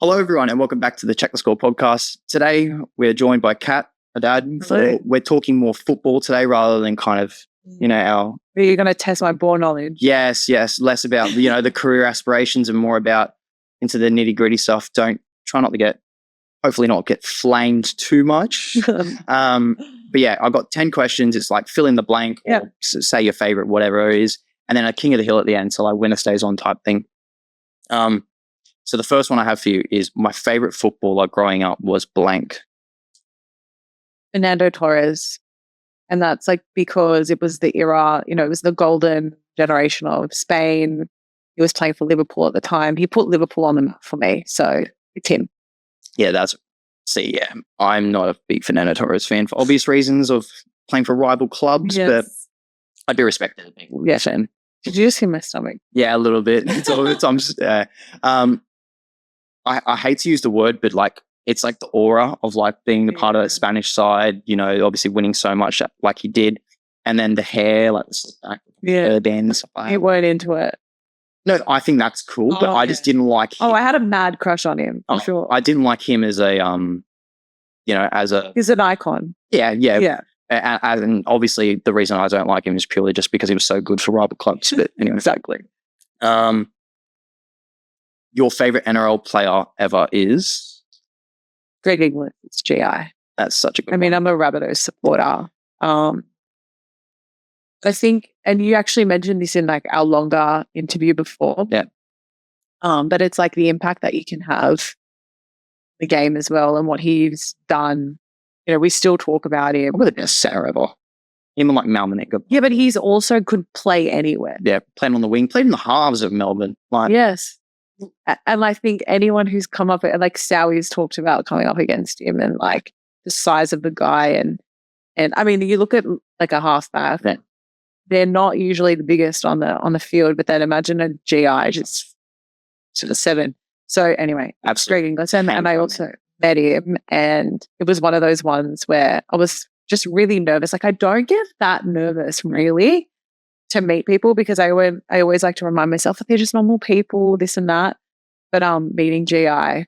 Hello, everyone, and welcome back to the Check the Score podcast. Today, we're joined by Kat, Haddad. Hello. We're talking more football today rather than kind of, our... Are you going to test my ball knowledge? Yes, less about, the career aspirations and more about into the nitty-gritty stuff. Hopefully not get flamed too much. But yeah, I've got 10 questions. It's like fill in the blank or say your favorite, whatever it is. And then a king of the hill at the end. So like winner stays on type thing. So the first one I have for you is my favorite footballer growing up was blank. Fernando Torres. And that's like because it was the era, it was the golden generation of Spain. He was playing for Liverpool at the time. He put Liverpool on the map for me. So it's him. Yeah, I'm not a big Fernando Torres fan for obvious reasons of playing for rival clubs, but I do respect it. Yes. Did you just hear my stomach? Yeah, a little bit. It's all the time. I hate to use the word, but like it's like the aura of like being the part of the Spanish side, obviously winning so much like he did. And then the hair, like the slick back, bands, stuff like that. You weren't into it. No, I think that's cool, but I just didn't like him. I had a mad crush on him, for sure. I didn't like him as a, He's an icon. Yeah. And obviously the reason I don't like him is purely just because he was so good for rival clubs. But anyway. Exactly. Your favorite NRL player ever is? Greg England. It's GI. That's such a good one. I'm a Rabbitohs supporter. I think, and you actually mentioned this in like our longer interview before. Yeah. But it's like the impact that you can have the game as well and what he's done. We still talk about him. Probably the best center ever. Him and like Malmanek. Yeah, but he's also could play anywhere. Yeah, playing on the wing, played in the halves of Melbourne. Yes. And I think anyone who's come up, like Sowie's talked about coming up against him and like the size of the guy. And I mean, you look at like a halfback, they're not usually the biggest on the field, but then imagine a GI just sort of 7. So anyway, absolutely. English. And I also met him, and it was one of those ones where I was just really nervous. Like I don't get that nervous really to meet people because I always like to remind myself that they're just normal people, this and that. But meeting GI, I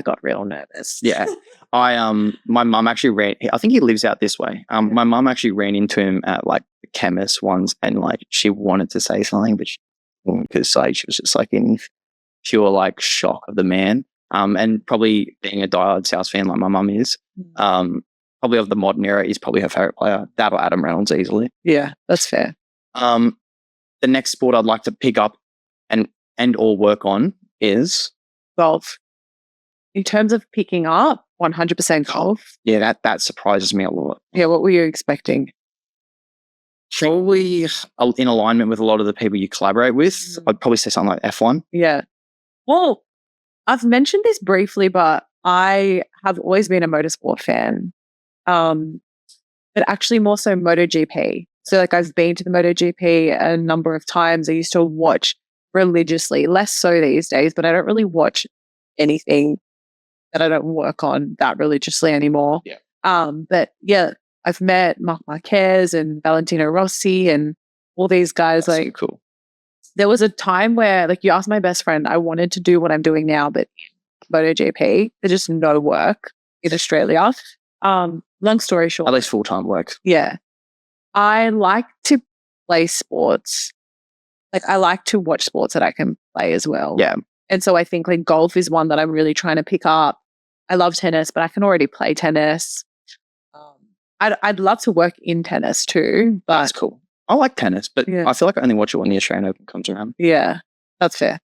got real nervous. Yeah. My mum actually I think he lives out this way. My mum actually ran into him at like the chemist once, and like she wanted to say something, but because like she was just like in pure like shock of the man. And probably being a diehard South fan like my mum is, probably of the modern era, is probably her favorite player. That or Adam Reynolds easily. Yeah, that's fair. The next sport I'd like to pick up and or work on is golf. In terms of picking up, 100% golf. Yeah, that surprises me a lot. Yeah, what were you expecting? Probably in alignment with a lot of the people you collaborate with. I'd probably say something like F1. Yeah. Well, I've mentioned this briefly, but I have always been a motorsport fan. But actually more so MotoGP. So like I've been to the MotoGP a number of times. I used to watch religiously, less so these days, but I don't really watch anything that I don't work on that religiously anymore. Yeah. But yeah, I've met Marc Marquez and Valentino Rossi and all these guys. That's like, so cool. There was a time where, like, you asked my best friend, I wanted to do what I'm doing now, but MotoGP, there's just no work in Australia. Long story short. At least full-time work. Yeah. I like to play sports. Like, I like to watch sports that I can play as well. Yeah. And so I think like golf is one that I'm really trying to pick up. I love tennis, but I can already play tennis. I'd love to work in tennis too, but that's cool. I like tennis, but I feel like I only watch it when the Australian Open comes around. Yeah, that's fair.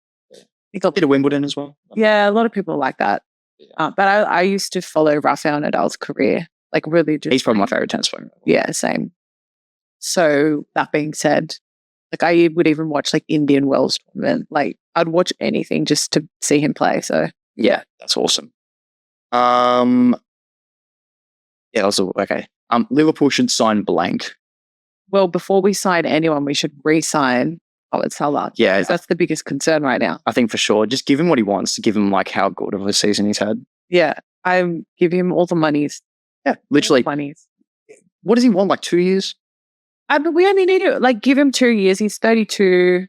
You got a bit of Wimbledon as well. Yeah, a lot of people like that. Yeah. But I used to follow Rafael Nadal's career, like really. He's probably my favorite tennis player. Yeah, same. So that being said, like I would even watch like Indian Wells tournament. Like I'd watch anything just to see him play. So yeah, that's awesome. Yeah, also okay. Liverpool should sign blank. Well, before we sign anyone, we should re-sign Mohamed Salah. Yeah, that's the biggest concern right now. I think for sure. Just give him what he wants. Give him like how good of a season he's had. Yeah, I give him all the monies. Yeah, literally monies. What does he want? Like 2 years? But we only need to like give him 2 years. He's 32.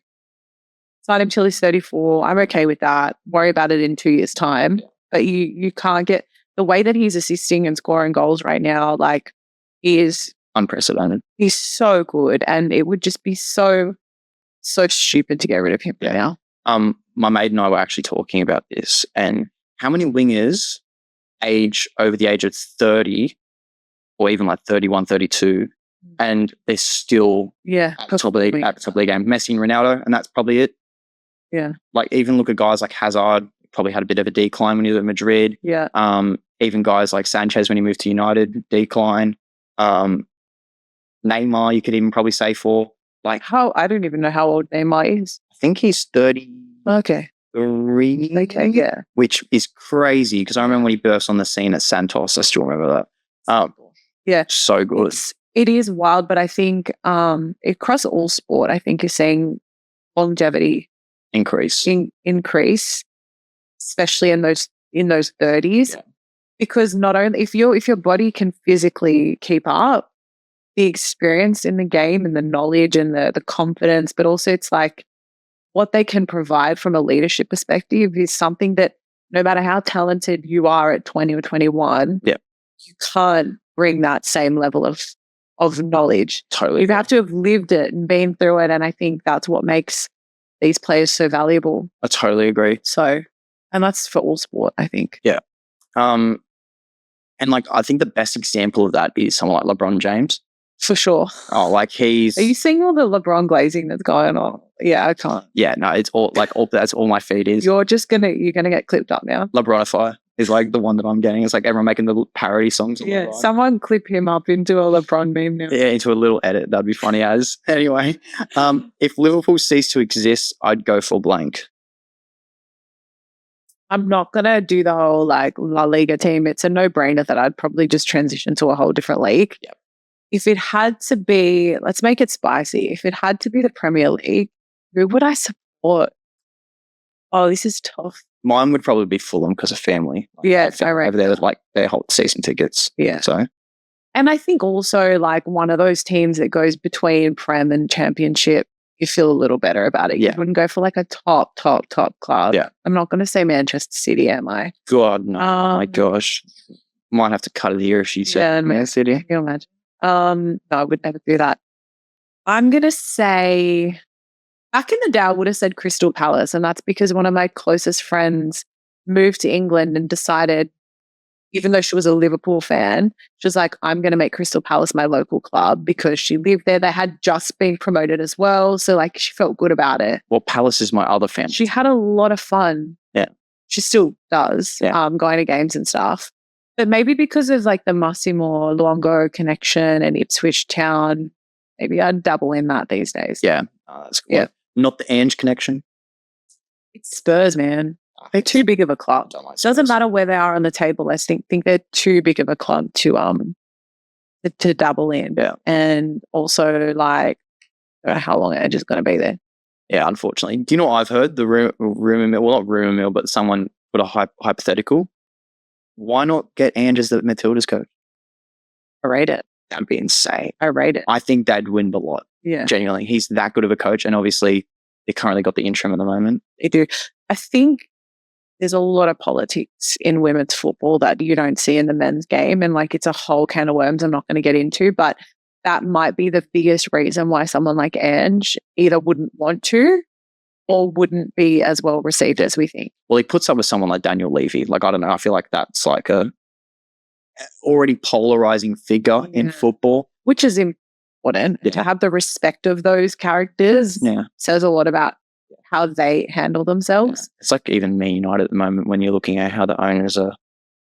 sign him till he's 34. I'm okay with that. Worry about it in 2 years' time. Yeah. But you can't get the way that he's assisting and scoring goals right now. Like, he is Unprecedented. he's so good, and it would just be so stupid to get rid of him now. My mate and I were actually talking about this, and how many wingers over the age of 30 or even like 31, 32, and they're still at the top of the game. Messi and Ronaldo, and that's probably it. Yeah. Like, even look at guys like Haddad, probably had a bit of a decline when he was at Madrid. Yeah. Even guys like Sanchez when he moved to United, decline. Neymar, you could even probably say for like, I don't even know how old Neymar is. I think he's 30. Okay. 3. Okay, yeah. Which is crazy because I remember when he burst on the scene at Santos. I still remember that. Yeah. So good. It is wild, but I think across all sport, I think you're seeing longevity increase, especially in those 30s. Yeah. Because not only if your body can physically keep up, the experience in the game and the knowledge and the confidence, but also it's like what they can provide from a leadership perspective is something that no matter how talented you are at 20 or 21, you can't bring that same level of knowledge. Totally. You have to have lived it and been through it. And I think that's what makes these players so valuable. I totally agree. So, and that's for all sport, I think. Yeah. And like, I think the best example of that is someone like LeBron James. For sure. Oh, like Are you seeing all the LeBron glazing that's going on? Yeah, I can't. Yeah, no, it's all that's all my feed is. You're gonna get clipped up now. LeBronify is like the one that I'm getting. It's like everyone making the parody songs. Yeah, someone clip him up into a LeBron meme now. Yeah, into a little edit. That'd be funny as. Anyway, if Liverpool ceased to exist, I'd go for blank. I'm not going to do the whole like La Liga team. It's a no-brainer that I'd probably just transition to a whole different league. Yep. If it had to be, let's make it spicy. If it had to be the Premier League, who would I support? Oh, this is tough. Mine would probably be Fulham because of family. Yes, I reckon. Over there, like their whole season tickets. Yeah. So, and I think also like one of those teams that goes between Prem and Championship, you feel a little better about it. Yeah. You wouldn't go for like a top club. Yeah. I'm not going to say Manchester City, am I? God, no. Oh my gosh. Might have to cut it here if she said Man City. Can you imagine? No, I would never do that. I'm going to say, back in the day, I would have said Crystal Palace, and that's because one of my closest friends moved to England and decided, even though she was a Liverpool fan, she was like, I'm going to make Crystal Palace my local club because she lived there. They had just been promoted as well. So like she felt good about it. Well, Palace is my other fan. She had a lot of fun. Yeah. She still does, going to games and stuff. But maybe because of like the Massimo Luongo connection and Ipswich Town, maybe I'd double in that these days. Yeah. That's cool. Yeah. Not the Ange connection. It's Spurs, man. They're too big of a club. Like doesn't matter where they are on the table. I think they're too big of a club to double in. Yeah. And also like I don't know how long Ange is going to be there. Yeah, unfortunately. Do you know what I've heard? The rumor mill, well, not rumor mill, but someone put a hypothetical. Why not get Ange as the Matildas coach? I rate it. That'd be insane. I rate it. I think they'd win the lot. Yeah. Genuinely. He's that good of a coach. And obviously, they currently got the interim at the moment. They do. I think there's a lot of politics in women's football that you don't see in the men's game. And like, it's a whole can of worms I'm not going to get into. But that might be the biggest reason why someone like Ange either wouldn't want to or wouldn't be as well received as we think. Well, he puts up with someone like Daniel Levy. Like, I don't know. I feel like that's like a already polarizing figure in football. Which is important. Yeah. To have the respect of those characters says a lot about how they handle themselves. Yeah. It's like even Man United at the moment when you're looking at how the owners are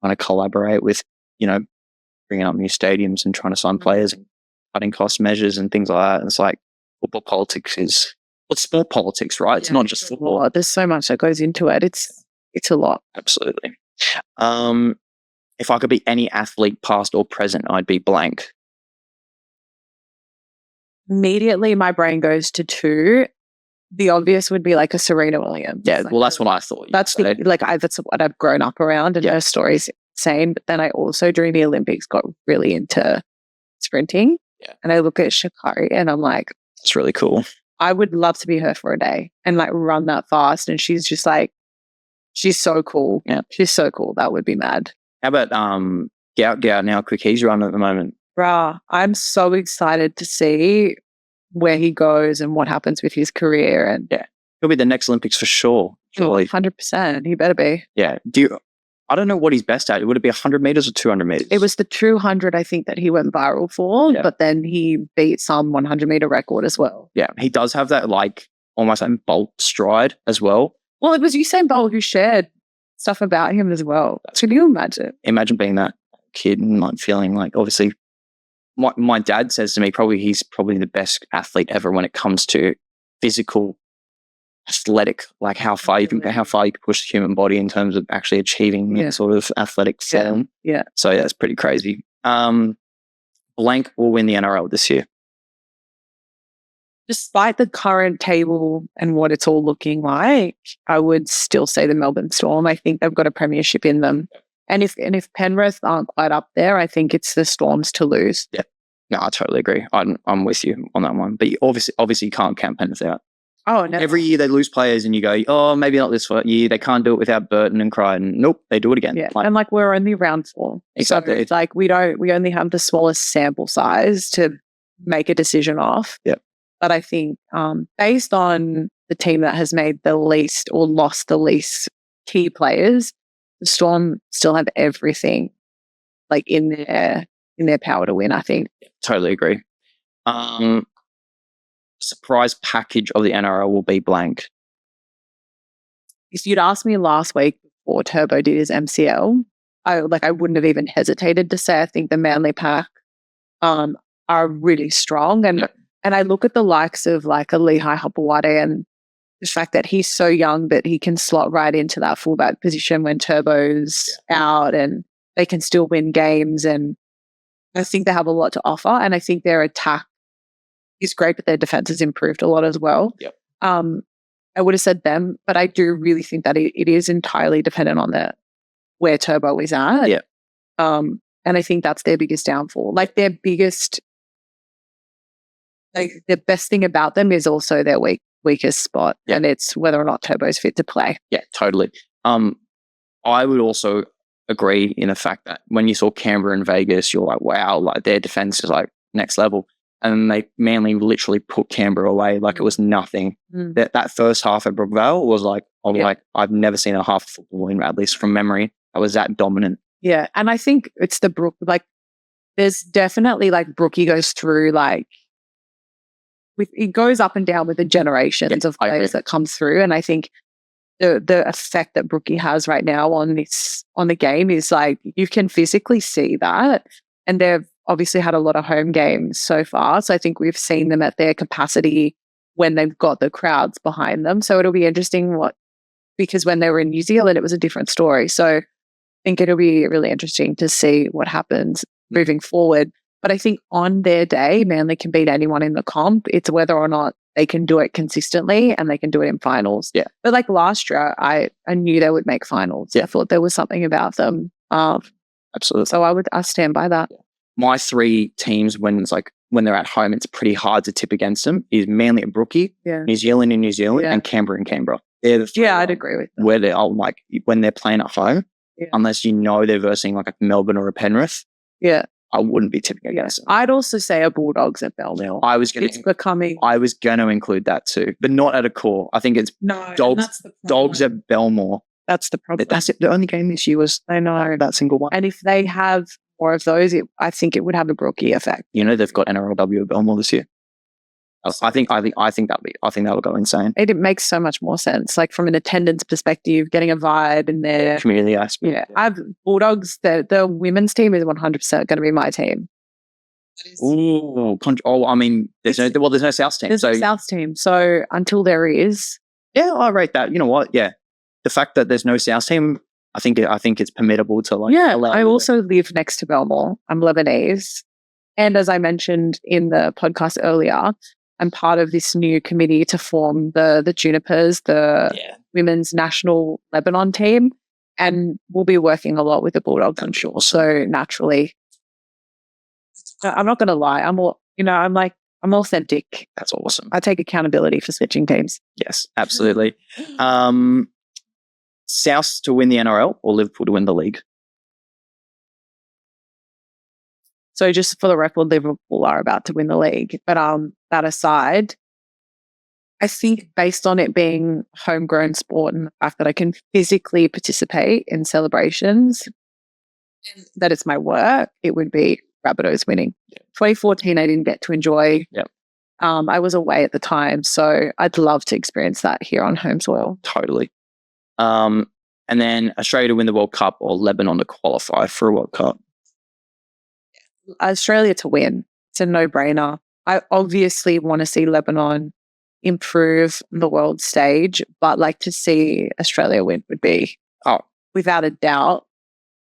trying to collaborate with, bringing up new stadiums and trying to sign players and cutting cost measures and things like that. And it's like football politics is... It's sport politics, right? It's not just football. Well, there's so much that goes into it. It's a lot. Absolutely. If I could be any athlete, past or present, I'd be blank. Immediately, my brain goes to two. The obvious would be like a Serena Williams. Yeah, well, that's what I thought. That's that's what I've grown up around, and her story's insane. But then I also, during the Olympics, got really into sprinting. Yeah. And I look at Sha'Carri, and I'm like, it's really cool. I would love to be her for a day and like run that fast. And she's just like, she's so cool. Yeah. She's so cool. That would be mad. How about Get Out Now Quick? He's running at the moment. Bruh, I'm so excited to see where he goes and what happens with his career. And He'll be the next Olympics for sure. Surely. 100%. He better be. Yeah. I don't know what he's best at. Would it be 100 meters or 200 meters? It was the 200, I think, that he went viral for, Yeah. but then he beat some 100-meter record as well. Yeah. He does have that like almost like Bolt stride as well. Well, it was Usain Bolt who shared stuff about him as well. Can you imagine? Imagine being that kid and like feeling like, obviously, my dad says to me, he's probably the best athlete ever when it comes to physical, athletic, like how far you can push the human body in terms of actually achieving that sort of athletic form. Yeah. So that's pretty crazy. Blank will win the NRL this year. Despite the current table and what it's all looking like, I would still say the Melbourne Storm. I think they've got a premiership in them. And if Penrith aren't quite up there, I think it's the Storms to lose. Yeah. No, I totally agree. I'm with you on that one. But obviously you can't count Penrith out. Oh, no. Every year they lose players and you go, oh, maybe not this year. They can't do it without Burton and Crichton. Nope, they do it again. Yeah. And like we're only round 4. Exactly. So it's like we only have the smallest sample size to make a decision off. Yeah. But I think based on the team that has made the least or lost the least key players, the Storm still have everything like in their power to win, I think. Totally agree. Surprise package of the NRL will be blank. If you'd asked me last week before Turbo did his MCL, I wouldn't have even hesitated to say I think the Manly pack are really strong. And I look at the likes of like a Lehigh Hopewade and the fact that he's so young that he can slot right into that fullback position when Turbo's out and they can still win games. And I think they have a lot to offer. And I think their attack is great, but their defense has improved a lot as well. Yep. I would have said them, but I do really think that it is entirely dependent on where Turbo is at. Yeah. And I think that's their biggest downfall. Like the best thing about them is also their weakest spot, and it's whether or not Turbo's fit to play. Yeah, totally. I would also agree in the fact that when you saw Canberra and Vegas, you're like, wow, like their defense is like next level. And they Manly literally put Canberra away like it was nothing. That first half at Brookvale was like, I've never seen a half of football in, at least from memory. I was that dominant. Yeah, and I think it's the Brook. Like, there's definitely like Brookie goes through like. It goes up and down with the generations of players that come through, and I think the effect that Brookie has right now on the game is like you can physically see that, and they've obviously had a lot of home games so far. So I think we've seen them at their capacity when they've got the crowds behind them. So it'll be interesting because when they were in New Zealand, it was a different story. So I think it'll be really interesting to see what happens moving forward. But I think on their day, Manly can beat anyone in the comp. It's whether or not they can do it consistently and they can do it in finals. Yeah. But like last year, I knew they would make finals. Yeah. I thought there was something about them. Absolutely. So I stand by that. Yeah. My 3 teams, when they're at home, it's pretty hard to tip against them, is Manly and Brookie, New Zealand and New Zealand, and Canberra and Canberra. They're the 3 I'd agree with that. Where they're like, when they're playing at home, unless you know they're versing like a Melbourne or a Penrith. Yeah. I wouldn't be tipping against them. I'd also say a Bulldogs at Belleville. I was going to include that too, but not at a core. I think it's Dogs at Belmore. That's the problem. That's it. The only game this year was that single one. And if they have more of those, I think it would have a Brookie effect. You know, they've got NRLW at Belmore this year. I think that'll go insane. It makes so much more sense. Like from an attendance perspective, getting a vibe in there. Community aspect. Yeah. I've Bulldogs, the women's team is 100% going to be my team. I mean, there's no South team. There's no South team. So until there is. Yeah, I rate that. You know what? Yeah. The fact that there's no South team, I think it's permittable to like. Yeah. I also live next to Belmore. I'm Lebanese. And as I mentioned in the podcast earlier, I'm part of this new committee to form the Junipers, the women's national Lebanon team. And we'll be working a lot with the Bulldogs, I'm sure. So naturally, I'm not going to lie. I'm I'm authentic. That's awesome. I take accountability for switching teams. Yes, absolutely. South to win the NRL or Liverpool to win the league? So just for the record, Liverpool are about to win the league. But that aside, I think based on it being homegrown sport and the fact that I can physically participate in celebrations, that it's my work, it would be Rabbitohs winning. 2014, I didn't get to enjoy. Yep. I was away at the time, so I'd love to experience that here on home soil. Totally. And then Australia to win the World Cup or Lebanon to qualify for a World Cup? Australia to win. It's a no-brainer. I obviously want to see Lebanon improve the world stage, but like to see Australia win would be, without a doubt,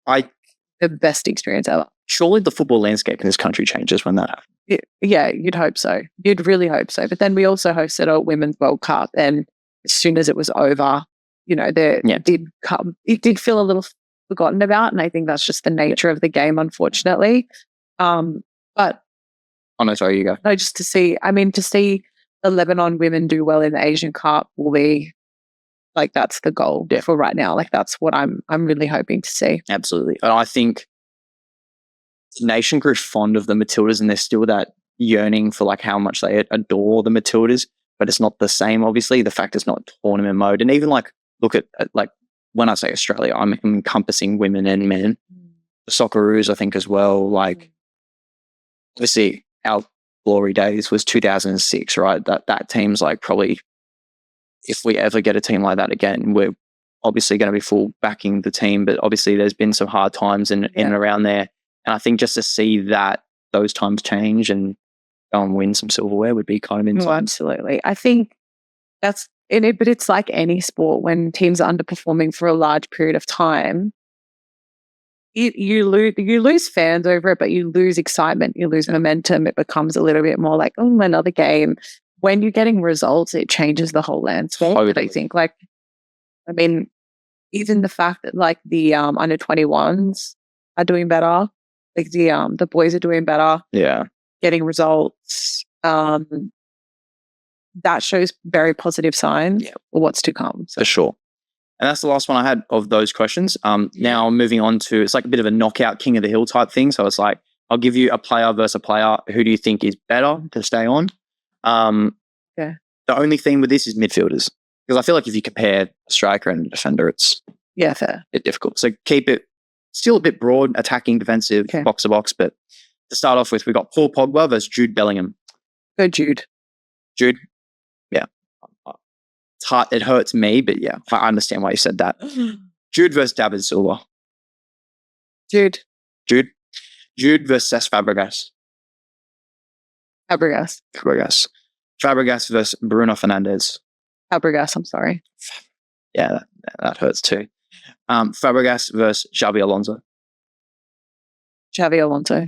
the best experience ever. Surely the football landscape in this country changes when that happens. Yeah, you'd hope so. You'd really hope so. But then we also hosted a Women's World Cup, and as soon as it was over, it did feel a little forgotten about, and I think that's just the nature of the game, unfortunately. But sorry, you go. No, just to see the Lebanon women do well in the Asian Cup will be like, that's the goal for right now. Like, that's what I'm really hoping to see. Absolutely. And I think the nation grew fond of the Matildas, and there's still that yearning for like how much they adore the Matildas, but it's not the same. Obviously, the fact it's not tournament mode, and even like look at like when I say Australia, I'm encompassing women and men. The Socceroos, I think, as well. Like, obviously, our glory days was 2006, right? That team's like probably, if we ever get a team like that again, we're obviously going to be full backing the team. But obviously, there's been some hard times in and around there, and I think just to see those times change and go and win some silverware would be kind of insane. Oh, absolutely. I think that's in it, but it's like any sport when teams are underperforming for a large period of time. You lose fans over it, but you lose excitement, you lose momentum. It becomes a little bit more like, another game. When you're getting results, it changes the whole landscape. Totally. I think, even the fact that like the under 21s are doing better, like the boys are doing better, getting results. That shows very positive signs for what's to come. So. For sure. And that's the last one I had of those questions. Now moving on to, it's like a bit of a knockout king of the hill type thing. So it's like, I'll give you a player versus a player. Who do you think is better to stay on? The only thing with this is midfielders. Because I feel like if you compare a striker and a defender, it's fair. A bit difficult. So keep it still a bit broad, attacking, defensive, box to box. But to start off with, we've got Paul Pogba versus Jude Bellingham. Go Jude. Jude? Yeah. It's hard. It hurts me, but yeah, I understand why you said that. Jude versus David Silva. Jude. Jude versus Cesc Fabregas. Fabregas. Fabregas versus Bruno Fernandes. Fabregas, I'm sorry. Yeah, that hurts too. Fabregas versus Xabi Alonso. Xabi Alonso.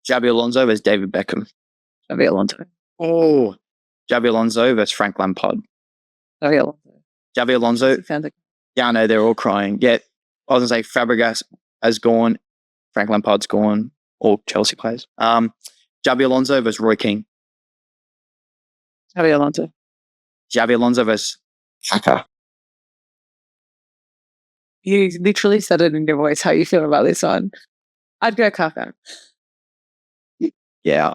Xabi Alonso versus David Beckham. Xabi Alonso. Oh, Xabi Alonso versus Frank Lampard. Xabi Alonso. Xabi Alonso. Yeah, I know, they're all crying. Yeah, I was going to say Fabregas has gone. Frank Lampard's gone. All Chelsea players. Xabi Alonso versus Roy Keane. Xabi Alonso. Xabi Alonso versus Kaka. You literally said it in your voice how you feel about this one. I'd go Kaka. Yeah,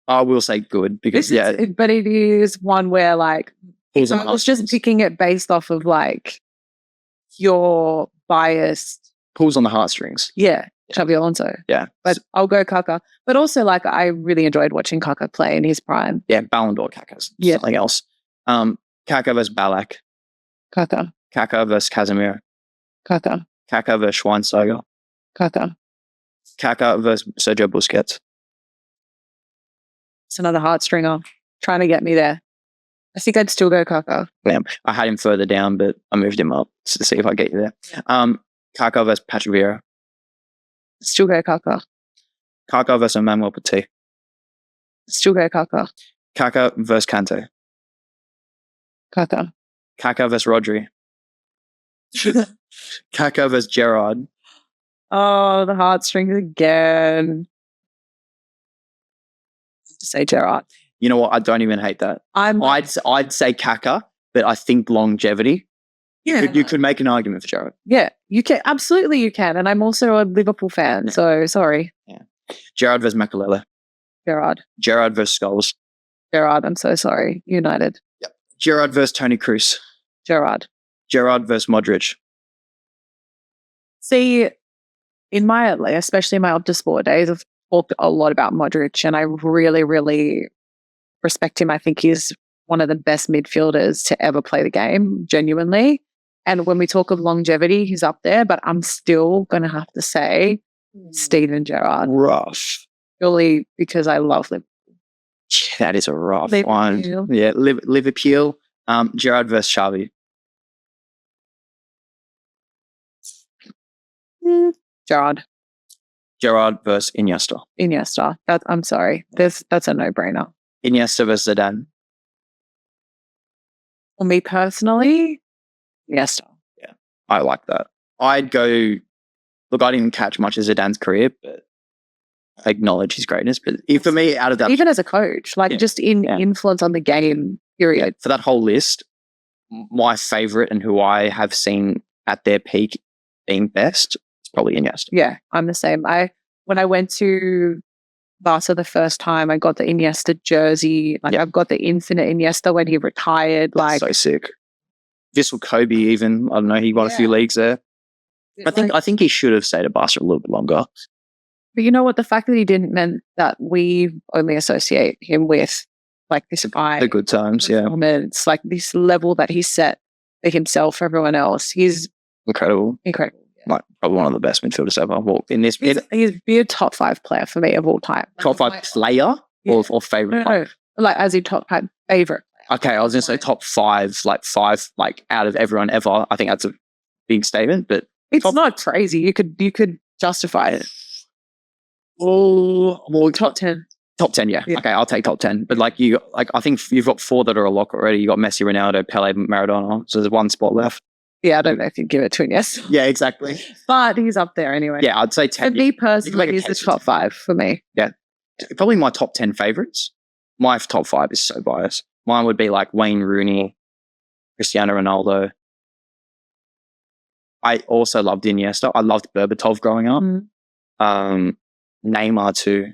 I will say good because but it is one where like I was just picking it based off of like your biased pulls on the heartstrings. Yeah, Xabi Alonso. Yeah, but I'll go Kaka. But also, like, I really enjoyed watching Kaka play in his prime. Yeah, Ballon d'Or Kaka's something else. Kaka versus Ballack. Kaka. Kaka versus Casemiro. Kaka. Kaka versus Schweinsteiger. Kaka. Kaka versus Sergio Busquets. It's another heartstringer trying to get me there. I think I'd still go Kaka. Yeah, I had him further down, but I moved him up to see if I get you there. Kaka versus Patrick Vieira. Still go Kaka. Kaka versus Emmanuel Petit. Still go Kaka. Kaka versus Kante. Kaka. Kaka versus Rodri. Kaka versus Gerrard. Oh, the heartstrings again. to say Gerrard. You know what? I don't even hate that. I'd say Kaka, but I think longevity. Yeah. You could make an argument for Gerrard. Yeah, you can. Absolutely, you can. And I'm also a Liverpool fan, so sorry. Yeah. Gerrard versus Makalele. Gerrard. Gerrard versus Scholes. Gerrard, I'm so sorry. United. Yep. Gerrard versus Tony Cruz. Gerrard. Gerrard versus Modric. See, in my, especially in my Optus Sport days, I've talked a lot about Modric, and I really, really respect him. I think he's one of the best midfielders to ever play the game, genuinely. And when we talk of longevity, he's up there, but I'm still going to have to say Steven Gerrard. Rough. Purely because I love Liverpool. Yeah, that is a rough Liverpool. one. Yeah, Liverpool. Gerrard versus Xavi. Gerrard. Gerrard versus Iniesta. Iniesta. I'm sorry. That's a no-brainer. Iniesta versus Zidane. For me personally, Iniesta. Yeah, I like that. I'd go. Look, I didn't catch much of Zidane's career, but I acknowledge his greatness. But for me, out of that, even as a coach, just in influence on the game, period. For that whole list, my favorite and who I have seen at their peak being best is probably Iniesta. Yeah, I'm the same. When I went to Barca the first time, I got the Iniesta jersey. I've got the infinite Iniesta when he retired. That's so sick. Vissel Kobe, even, I don't know, he won a few leagues there. I think he should have stayed at Barca a little bit longer. But you know what? The fact that he didn't meant that we only associate him with this guy. The good times, yeah. It's this level that he set for himself, for everyone else. He's incredible. Incredible. Yeah. Probably one of the best midfielders ever. Well, he's be a top 5 player for me of all time. Top 5 player or favorite? No. As in top 5 favorite. Okay, I was going to say top 5, 5, out of everyone ever. I think that's a big statement, but it's not crazy. You could justify it. Oh, well, top 10. Top 10, yeah. Okay, I'll take top 10. But I think you've got 4 that are a lock already. You got Messi, Ronaldo, Pele, Maradona. So there's one spot left. Yeah, I don't know if you'd give it to Iniesta. Yeah, exactly. But he's up there anyway. Yeah, I'd say 10. For me personally, he's the top 5 for me. Yeah. Probably my top 10 favorites. My top 5 is so biased. Mine would be Wayne Rooney, Cristiano Ronaldo. I also loved Iniesta. I loved Berbatov growing up. Neymar too.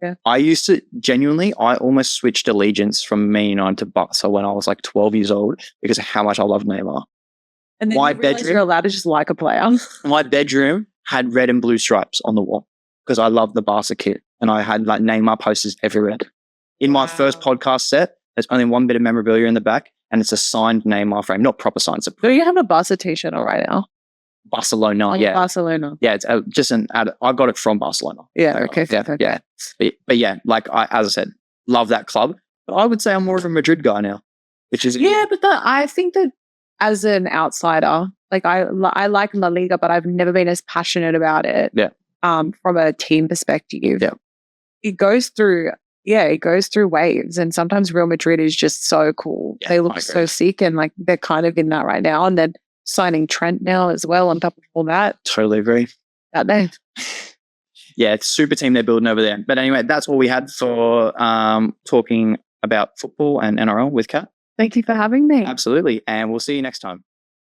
Yeah. I used to I almost switched allegiance from Man United to Barca when I was 12 years old because of how much I loved Neymar. And then my bedroom, you're allowed to just like a player. My bedroom had red and blue stripes on the wall because I loved the Barca kit, and I had Neymar posters everywhere. In my first podcast set, there's only one bit of memorabilia in the back, and it's a signed Neymar frame, not proper signed. Do you have a Barca t-shirt on right now? Barcelona, yeah. Barcelona. Yeah, it's just I got it from Barcelona. Yeah, okay. Yeah. But yeah, as I said, love that club. But I would say I'm more of a Madrid guy now, which is... Yeah, but I think that as an outsider, I like La Liga, but I've never been as passionate about it. Yeah. From a team perspective. Yeah. It goes through waves, and sometimes Real Madrid is just so cool. Yeah, they look so sick, and they're kind of in that right now. And then signing Trent now as well on top of all that. Totally agree. That day. Yeah, it's a super team they're building over there. But anyway, that's all we had for talking about football and NRL with Kat. Thank you for having me. Absolutely. And we'll see you next time.